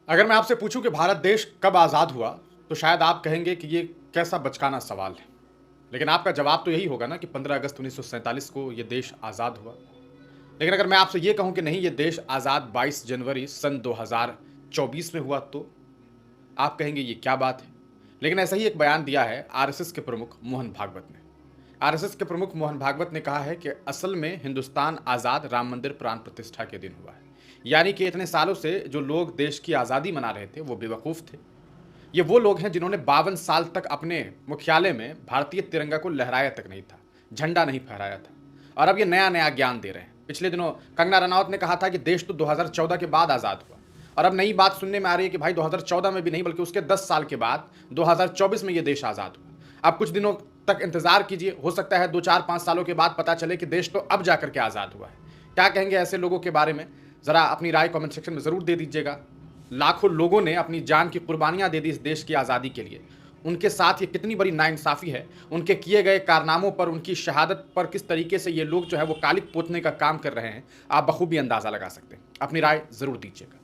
अगर मैं आपसे पूछूं कि भारत देश कब आज़ाद हुआ, तो शायद आप कहेंगे कि ये कैसा बचकाना सवाल है। लेकिन आपका जवाब तो यही होगा ना कि 15 अगस्त 1947 को ये देश आज़ाद हुआ। लेकिन अगर मैं आपसे ये कहूं कि नहीं, ये देश आज़ाद 22 जनवरी सन 2024 में हुआ, तो आप कहेंगे ये क्या बात है। लेकिन ऐसा ही एक बयान दिया है आरएसएस के प्रमुख मोहन भागवत ने। आरएसएस के प्रमुख मोहन भागवत ने कहा है कि असल में हिंदुस्तान आज़ाद राम मंदिर प्राण प्रतिष्ठा के दिन हुआ है। यानी कि इतने सालों से जो लोग देश की आज़ादी मना रहे थे वो बेवकूफ़ थे। ये वो लोग हैं जिन्होंने 52 साल तक अपने मुख्यालय में भारतीय तिरंगा को लहराया तक नहीं था, झंडा नहीं फहराया था, और अब ये नया नया ज्ञान दे रहे हैं। पिछले दिनों कंगना रनौत ने कहा था कि देश तो 2014 के बाद आज़ाद हुआ, और अब नई बात सुनने में आ रही है कि भाई 2014 में भी नहीं बल्कि उसके 10 साल के बाद 2024 में ये देश आज़ाद हुआ। अब कुछ दिनों तक इंतजार कीजिए, हो सकता है 2 4 5 सालों के बाद पता चले कि देश तो अब जाकर के आज़ाद हुआ है। क्या कहेंगे ऐसे लोगों के बारे में? ज़रा अपनी राय कमेंट सेक्शन में ज़रूर दे दीजिएगा। लाखों लोगों ने अपनी जान की कुर्बानियां दे दी इस देश की आज़ादी के लिए। उनके साथ ये कितनी बड़ी नाइंसाफ़ी है। उनके किए गए कारनामों पर, उनकी शहादत पर किस तरीके से ये लोग जो है वो कालिक पोतने का काम कर रहे हैं, आप बखूबी अंदाज़ा लगा सकते हैं। अपनी राय ज़रूर दीजिएगा।